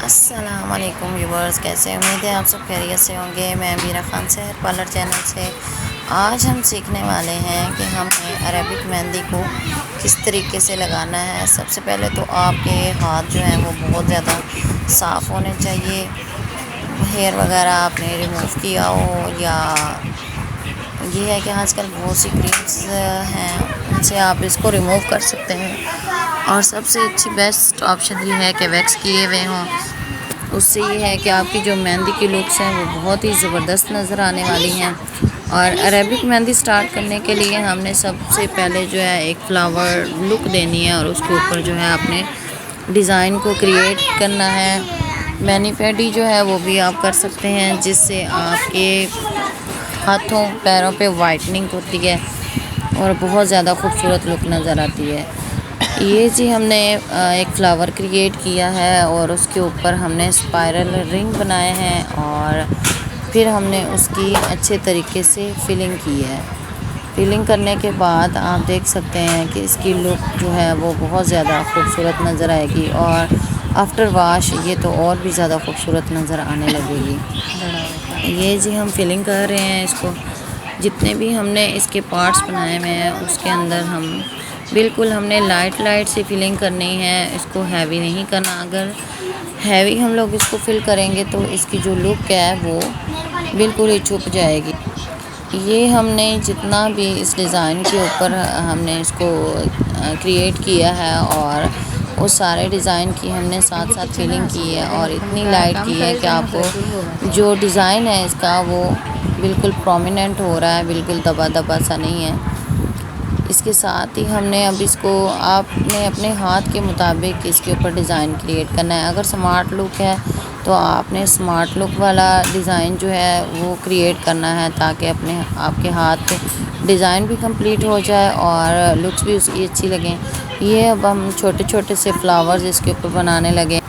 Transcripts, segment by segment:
अस्सलाम वालेकुम व्यूवर्स, कैसे उम्मीद है आप सब खैरियत से होंगे। मैं मीरा खान सेहर पार्लर चैनल से आज हम सीखने वाले हैं कि हमें अरेबिक मेहंदी को किस तरीके से लगाना है। सबसे पहले तो आपके हाथ जो हैं वो बहुत ज़्यादा साफ़ होने चाहिए। हेयर वगैरह आपने रिमूव किया हो, या ये है कि आजकल बहुत सी क्रीम्स हैं उनसे आप इसको रिमूव कर सकते हैं। और सबसे अच्छी बेस्ट ऑप्शन ये है कि वैक्स किए हुए हों। उससे ये है कि आपकी जो मेहंदी की लुक्स हैं वो बहुत ही ज़बरदस्त नज़र आने वाली हैं। और अरेबिक मेहंदी स्टार्ट करने के लिए हमने सबसे पहले जो है एक फ्लावर लुक देनी है, और उसके ऊपर जो है अपने डिज़ाइन को क्रिएट करना है। मैनी पेडी जो है वो भी आप कर सकते हैं, जिससे आपके हाथों पैरों पे वाइटनिंग होती है और बहुत ज़्यादा खूबसूरत लुक नज़र आती है। ये जी हमने एक फ़्लावर क्रिएट किया है और उसके ऊपर हमने स्पाइरल रिंग बनाए हैं, और फिर हमने उसकी अच्छे तरीके से फिलिंग की है। फिलिंग करने के बाद आप देख सकते हैं कि इसकी लुक जो है वो बहुत ज़्यादा खूबसूरत नज़र आएगी, और आफ्टर वॉश ये तो और भी ज़्यादा खूबसूरत नज़र आने लगेगी। ये जी हम फिलिंग कर रहे हैं इसको। जितने भी हमने इसके पार्ट्स बनाए हुए हैं उसके अंदर हम बिल्कुल हमने लाइट सी फिलिंग करनी है, इसको हैवी नहीं करना। अगर हैवी हम लोग इसको फिल करेंगे तो इसकी जो लुक है वो बिल्कुल ही छुप जाएगी। ये हमने जितना भी इस डिज़ाइन के ऊपर हमने इसको क्रिएट किया है, और वो सारे डिज़ाइन की हमने साथ साथ फिलिंग की है, और इतनी लाइट की है कि आपको जो डिज़ाइन है इसका वो बिल्कुल प्रोमिनेंट हो रहा है, बिल्कुल दबा दबा सा नहीं है। इसके साथ ही हमने अब इसको आपने अपने हाथ के मुताबिक इसके ऊपर डिज़ाइन क्रिएट करना है। अगर स्मार्ट लुक है तो आपने स्मार्ट लुक वाला डिज़ाइन जो है वो क्रिएट करना है, ताकि आपके हाथ पे डिज़ाइन भी कंप्लीट हो जाए और लुक्स भी उसकी अच्छी लगें। ये अब हम छोटे छोटे से फ्लावर्स इसके ऊपर बनाने लगे।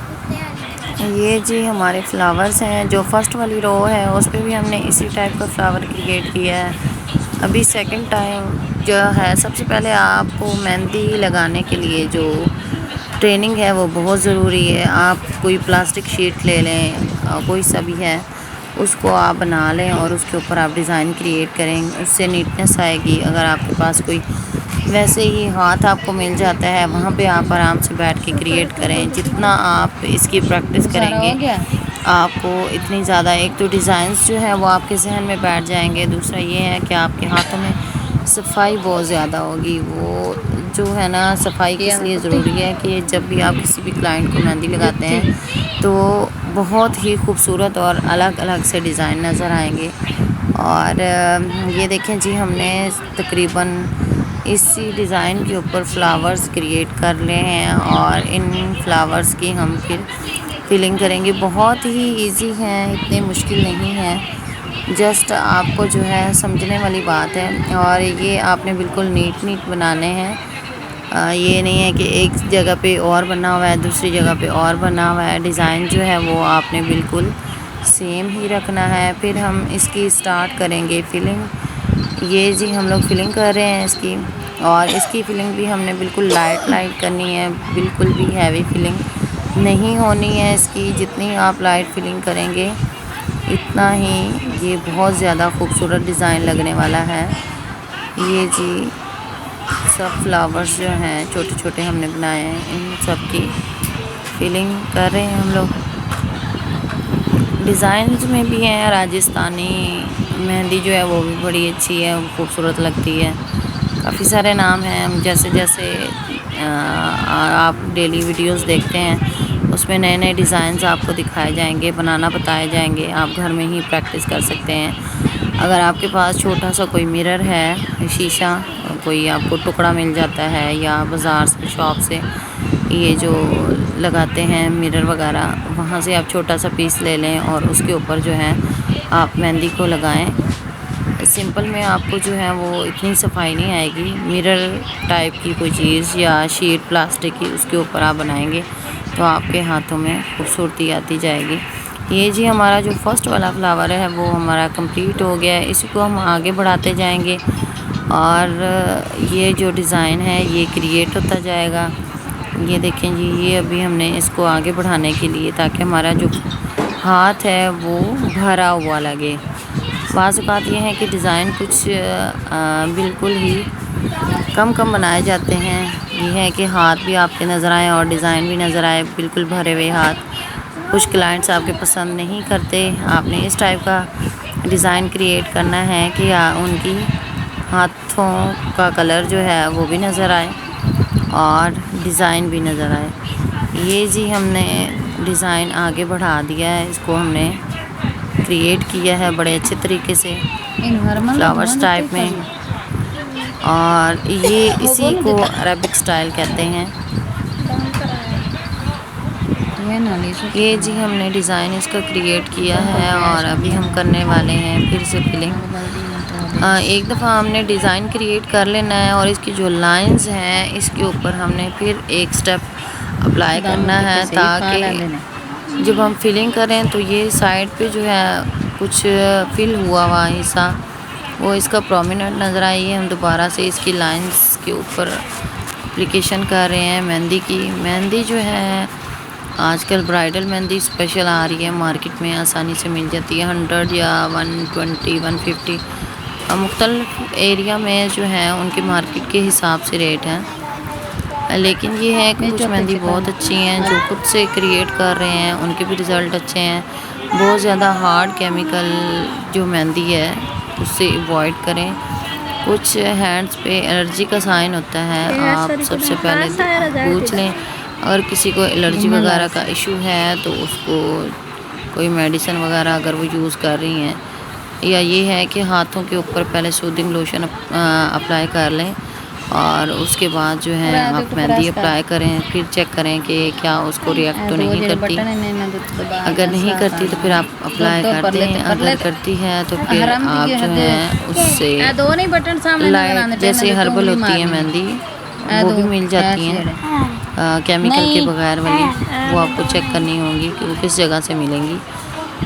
ये जी हमारे फ्लावर्स हैं। जो फर्स्ट वाली रो है उस पर भी हमने इसी टाइप का फ्लावर क्रिएट किया है। अभी सेकंड टाइम जो है, सबसे पहले आपको मेहंदी लगाने के लिए जो ट्रेनिंग है वो बहुत ज़रूरी है। आप कोई प्लास्टिक शीट ले लें, कोई सा भी है, उसको आप बना लें और उसके ऊपर आप डिज़ाइन क्रिएट करें, उससे नीटनेस आएगी। अगर आपके पास कोई वैसे ही हाथ आपको मिल जाता है, वहाँ पे आप आराम से बैठ के क्रिएट करें। जितना आप इसकी प्रैक्टिस करेंगे आपको इतनी ज़्यादा, एक तो डिज़ाइंस जो है वो आपके जहन में बैठ जाएंगे, दूसरा ये है कि आपके हाथों में सफाई बहुत ज़्यादा होगी। वो जो है ना, सफाई इसलिए ज़रूरी है कि जब भी आप किसी भी क्लाइंट को मेहंदी लगाते हैं तो बहुत ही खूबसूरत और अलग अलग से डिज़ाइन नज़र आएंगे। और ये देखें जी, हमने तकरीबन इसी डिज़ाइन के ऊपर फ्लावर्स क्रिएट कर ले हैं, और इन फ्लावर्स की हम फिर फिलिंग करेंगे। बहुत ही इजी हैं, इतने मुश्किल नहीं है, जस्ट आपको जो है समझने वाली बात है। और ये आपने बिल्कुल नीट बनाने हैं। ये नहीं है कि एक जगह पे और बना हुआ है, दूसरी जगह पे और बना हुआ है। डिज़ाइन जो है वो आपने बिल्कुल सेम ही रखना है। फिर हम इसकी स्टार्ट करेंगे फिलिंग। ये जी हम लोग फिलिंग कर रहे हैं इसकी, और इसकी फिलिंग भी हमने बिल्कुल लाइट करनी है, बिल्कुल भी हैवी फिलिंग नहीं होनी है इसकी। जितनी आप लाइट फिलिंग करेंगे इतना ही ये बहुत ज़्यादा खूबसूरत डिज़ाइन लगने वाला है। ये जी सब फ्लावर्स जो हैं छोटे छोटे हमने बनाए हैं, इन सब की फिलिंग कर रहे हैं हम लोग। डिज़ाइंस में भी हैं राजस्थानी मेहंदी जो है वो भी बड़ी अच्छी है, खूबसूरत लगती है। काफ़ी सारे नाम हैं, जैसे जैसे आप डेली वीडियोस देखते हैं उसमें नए नए डिज़ाइंस आपको दिखाए जाएंगे, बनाना बताए जाएंगे। आप घर में ही प्रैक्टिस कर सकते हैं। अगर आपके पास छोटा सा कोई मिरर है, शीशा, कोई आपको टुकड़ा मिल जाता है, या बाज़ार से शॉप से ये जो लगाते हैं मिरर वगैरह, वहाँ से आप छोटा सा पीस ले लें और उसके ऊपर जो है आप मेहंदी को लगाएं। सिंपल में आपको जो है वो इतनी सफाई नहीं आएगी। मिरर टाइप की कोई चीज़ या शीट प्लास्टिक की, उसके ऊपर आप बनाएंगे तो आपके हाथों में खूबसूरती आती जाएगी। ये जी हमारा जो फर्स्ट वाला फ्लावर है वो हमारा कंप्लीट हो गया है। इसी को हम आगे बढ़ाते जाएंगे, और ये जो डिज़ाइन है ये क्रिएट होता जाएगा। ये देखें जी, ये अभी हमने इसको आगे बढ़ाने के लिए, ताकि हमारा जो हाथ है वो भरा हुआ लगे। बाज़ औक़ात ये है कि डिज़ाइन कुछ बिल्कुल ही कम कम बनाए जाते हैं। ये है कि हाथ भी आपके नज़र आए और डिज़ाइन भी नज़र आए, बिल्कुल भरे हुए हाथ। कुछ क्लाइंट्स आपके पसंद नहीं करते। आपने इस टाइप का डिज़ाइन क्रिएट करना है कि उनकी हाथों का कलर जो है वो भी नज़र आए और डिज़ाइन भी नज़र आए। ये जी हमने डिज़ाइन आगे बढ़ा दिया है, इसको हमने क्रिएट किया है बड़े अच्छे तरीके से फ्लावर्स टाइप में, और ये इसी को अरबिक स्टाइल कहते हैं। ये जी हमने डिज़ाइन इसका क्रिएट किया है और अभी हम करने वाले हैं फिर से फिलिंग। एक दफ़ा हमने डिज़ाइन क्रिएट कर लेना है और इसकी जो लाइंस हैं इसके ऊपर हमने फिर एक स्टेप अप्लाई करना है, ताकि जब हम फिलिंग करें तो ये साइड पे जो है कुछ फिल हुआ हिस्सा वो इसका प्रोमिनेंट नज़र आई है। हम दोबारा से इसकी लाइंस के ऊपर एप्लीकेशन कर रहे हैं मेहंदी की। मेहंदी जो है आजकल ब्राइडल मेहंदी स्पेशल आ रही है, मार्केट में आसानी से मिल जाती है। 100 या 120 150 मुख्तलिफ एरिया में जो है उनके मार्केट के हिसाब से रेट हैं। लेकिन ये है कि कुछ मेहंदी बहुत अच्छी हैं जो खुद से क्रिएट कर रहे हैं, उनके भी रिज़ल्ट अच्छे हैं। बहुत ज़्यादा हार्ड केमिकल जो मेहंदी है उससे अवॉइड करें। कुछ हैंड्स पे एलर्जी का साइन होता है, आप सबसे पहले पूछ लें। अगर किसी को एलर्जी वगैरह का इशू है तो उसको कोई मेडिसिन वगैरह अगर वो यूज़ कर रही हैं, या ये है कि हाथों के ऊपर पहले सूदिंग लोशन अप्लाई कर लें और उसके बाद जो है आप मेहंदी अप्लाई करें, फिर चेक करें कि क्या उसको रिएक्ट तो नहीं करती। अगर नहीं करती तो फिर आप अप्लाई कर दें, अगर करती है तो फिर आप जो है उससे लाइट जैसे हर्बल होती है मेहंदी वो भी मिल जाती हैं केमिकल के बगैर वाली, वो आपको चेक करनी होंगी कि वो किस जगह से मिलेंगी।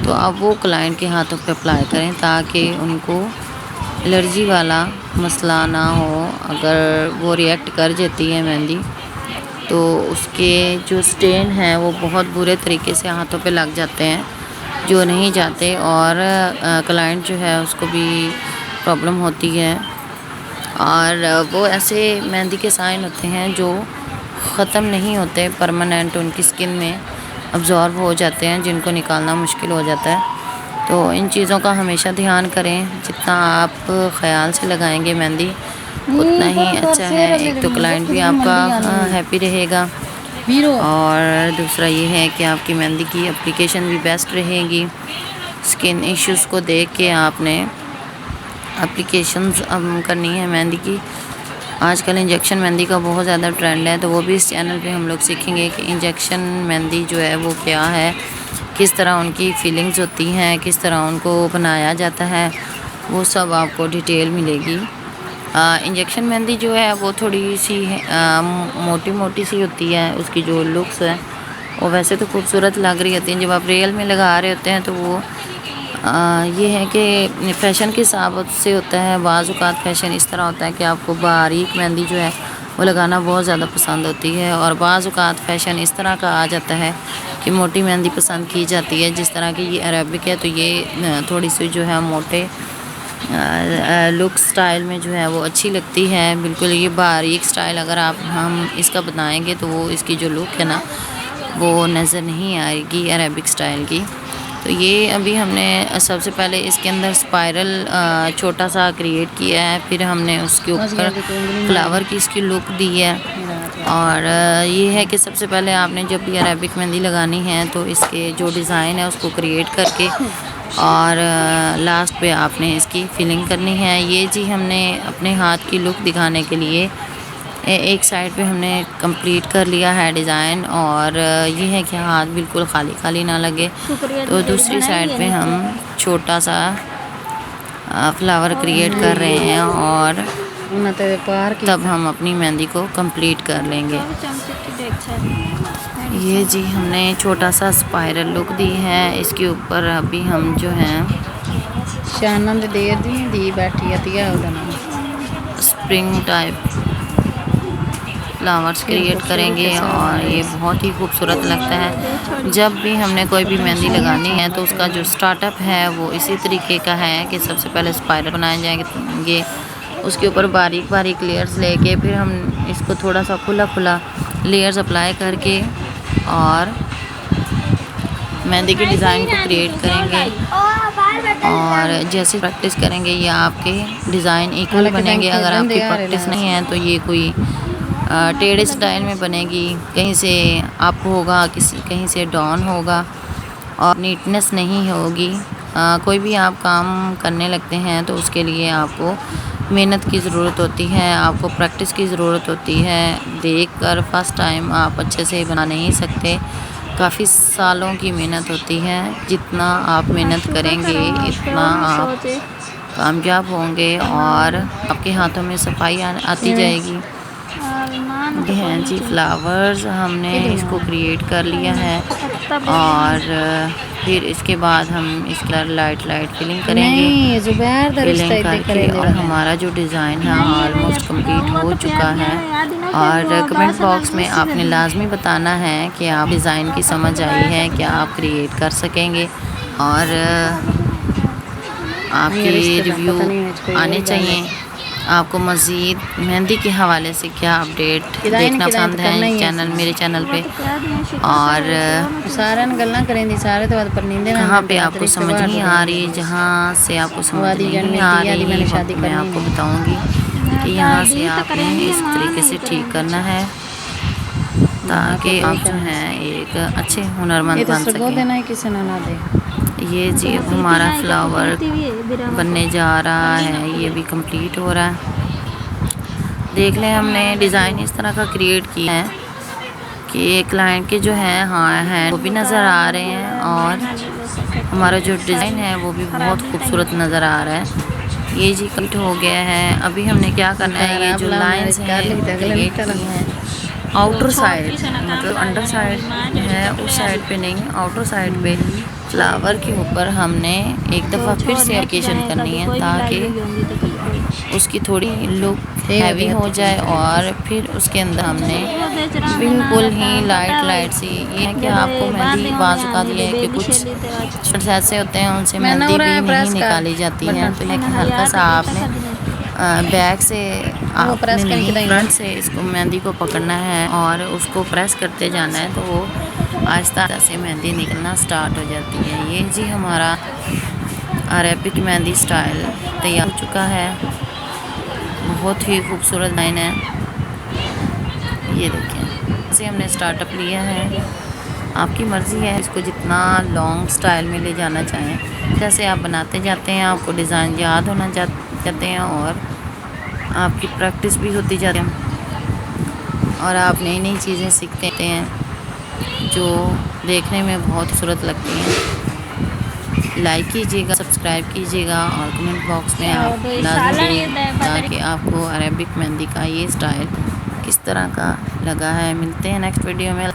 तो आप वो क्लाइंट के हाथों पे अप्लाई करें ताकि उनको एलर्जी वाला मसला ना हो। अगर वो रिएक्ट कर जाती है मेहंदी तो उसके जो स्टेन हैं वो बहुत बुरे तरीके से हाथों पे लग जाते हैं जो नहीं जाते, और क्लाइंट जो है उसको भी प्रॉब्लम होती है। और वो ऐसे मेहंदी के साइन होते हैं जो ख़त्म नहीं होते, परमानेंट उनकी स्किन में अब्जॉर्ब हो जाते हैं, जिनको निकालना मुश्किल हो जाता है। तो इन चीज़ों का हमेशा ध्यान करें। जितना आप ख़याल से लगाएंगे मेहंदी उतना ही अच्छा है। एक तो क्लाइंट भी आपका हैप्पी रहेगा, और दूसरा ये है कि आपकी मेहंदी की एप्लीकेशन भी बेस्ट रहेगी। स्किन इश्यूज़ को देख के आपने एप्लीकेशंस करनी है मेहंदी की। आजकल इंजेक्शन मेहंदी का बहुत ज़्यादा ट्रेंड है, तो वो भी इस चैनल पे हम लोग सीखेंगे कि इंजेक्शन मेहंदी जो है वो क्या है, किस तरह उनकी फीलिंग्स होती हैं, किस तरह उनको बनाया जाता है, वो सब आपको डिटेल मिलेगी। इंजेक्शन मेहंदी जो है वो थोड़ी सी मोटी मोटी सी होती है, उसकी जो लुक्स है वो वैसे तो खूबसूरत लग रही होती है। जब आप रियल में लगा रहे होते हैं तो वो ये है कि फ़ैशन के हिसाब से होता है। बाज़ औक़ात फ़ैशन इस तरह होता है कि आपको बारीक मेहंदी जो है वो लगाना बहुत ज़्यादा पसंद होती है, और बाज़ औक़ात फ़ैशन इस तरह का आ जाता है कि मोटी मेहंदी पसंद की जाती है। जिस तरह की ये अरेबिक है तो ये थोड़ी सी जो है मोटे लुक स्टाइल में जो है वो अच्छी लगती है। बिल्कुल ये बारीक स्टाइल अगर हम इसका बनाएंगे तो वो इसकी जो लुक है ना वो नज़र नहीं आएगी अरेबिक स्टाइल की। तो ये अभी हमने सबसे पहले इसके अंदर स्पाइरल छोटा सा क्रिएट किया है, फिर हमने उसके ऊपर फ्लावर की इसकी लुक दी है। और ये है कि सबसे पहले आपने जब भी अरेबिक मेहंदी लगानी है तो इसके जो डिज़ाइन है उसको क्रिएट करके और लास्ट पे आपने इसकी फिलिंग करनी है। ये जी हमने अपने हाथ की लुक दिखाने के लिए एक साइड पे हमने कंप्लीट कर लिया है डिज़ाइन, और ये है कि हाथ बिल्कुल खाली खाली ना लगे। तो दूसरी साइड पे हम छोटा सा फ्लावर क्रिएट कर रहे हैं और तब हम अपनी मेहंदी को कंप्लीट कर लेंगे। ये जी हमने छोटा सा स्पाइरल लुक दी है। इसके ऊपर अभी हम जो हैं स्प्रिंग टाइप फ्लावर्स क्रिएट करेंगे और ये बहुत ही खूबसूरत लगता है। जब भी हमने कोई भी मेहंदी लगानी है तो उसका जो स्टार्टअप है वो इसी तरीके का है कि सबसे पहले स्पाइरल बनाए जाएंगे, उसके ऊपर बारीक बारीक लेयर्स लेके फिर हम इसको थोड़ा सा खुला खुला लेयर्स अप्लाई करके और मेहंदी के डिज़ाइन को क्रिएट करेंगे। और जैसे प्रैक्टिस करेंगे ये आपके डिज़ाइन इक्वल बनेंगे। अगर आपकी प्रैक्टिस नहीं है तो ये कोई टेढ़े स्टाइल में बनेगी, कहीं से अप होगा, कहीं से डाउन होगा और नीटनेस नहीं होगी। कोई भी आप काम करने लगते हैं तो उसके लिए आपको मेहनत की ज़रूरत होती है, आपको प्रैक्टिस की ज़रूरत होती है। देखकर फर्स्ट टाइम आप अच्छे से बना नहीं सकते, काफ़ी सालों की मेहनत होती है। जितना आप मेहनत करेंगे इतना आप कामयाब होंगे और आपके हाथों में सफाई आती जाएगी। ये हैं जी फ्लावर्स, हमने इसको क्रिएट कर लिया है और फिर इसके बाद हम इसका लाइट फिलिंग करेंगे। फिलिंग करके और हमारा जो डिज़ाइन है ऑलमोस्ट कंप्लीट हो चुका है। और कमेंट बॉक्स में आपने लाजमी बताना है कि आप डिज़ाइन की समझ आई है, क्या आप क्रिएट कर सकेंगे और आपके रिव्यू आने चाहिए। आपको मज़ीद मेहंदी के हवाले से क्या अपडेट देखना पसंद है मेरे चैनल पे, और कहाँ पे आपको समझ नहीं आ रही, जहाँ से आपको समझ नहीं आ रही मैं आपको बताऊंगी कि यहाँ से आपने इस तरीके से ठीक करना है ताकि आप जो हैं एक अच्छे हुनरमंद बन सकें। ये जी अब हमारा फ्लावर बनने जा रहा है, ये भी कंप्लीट हो रहा है। देख लें हमने डिज़ाइन इस तरह का क्रिएट किया है कि क्लाइंट के जो हैं वो भी नज़र आ रहे हैं और हमारा जो डिज़ाइन है वो भी बहुत खूबसूरत नज़र आ रहा है। ये जी कंप्लीट हो गया है। अभी हमने क्या करना है, ये जो लाइन्स हैं आउटर साइड मतलब अंडर साइड है, उस साइड पे नहीं, आउटर साइड पे फ्लावर के ऊपर हमने एक दफ़ा फिर से एप्लीकेशन करनी है ताकि उसकी थोड़ी लुक हैवी हो जाए। और फिर उसके अंदर हमने बिल्कुल ही लाइट सी, ये है कि आपको मेहंदी बाज़ का दिया है कि कुछ ऐसे होते हैं उनसे मेहंदी भी नहीं निकाली जाती है, तो लेकिन हल्का सा आपने बैक से आपने फ्रंट से इसको मेहंदी को पकड़ना है और उसको प्रेस करते जाना है तो वो आहिस्ता से मेहंदी निकलना स्टार्ट हो जाती है। ये जी हमारा अरेबिक मेहंदी स्टाइल तैयार हो चुका है। बहुत ही खूबसूरत लाइन है, ये देखें इसे हमने स्टार्टअप लिया है। आपकी मर्ज़ी है इसको जितना लॉन्ग स्टाइल में ले जाना चाहें। जैसे आप बनाते जाते हैं आपको डिज़ाइन याद होना जाते हैं और आपकी प्रैक्टिस भी होती जाती है और आप नई नई चीज़ें सीखते हैं जो देखने में बहुत खूबसूरत लगती हैं। लाइक कीजिएगा, सब्सक्राइब कीजिएगा और कमेंट बॉक्स में आप लाजमी ताकि आपको अरेबिक मेहंदी का ये स्टाइल किस तरह का लगा है। मिलते हैं नेक्स्ट वीडियो में।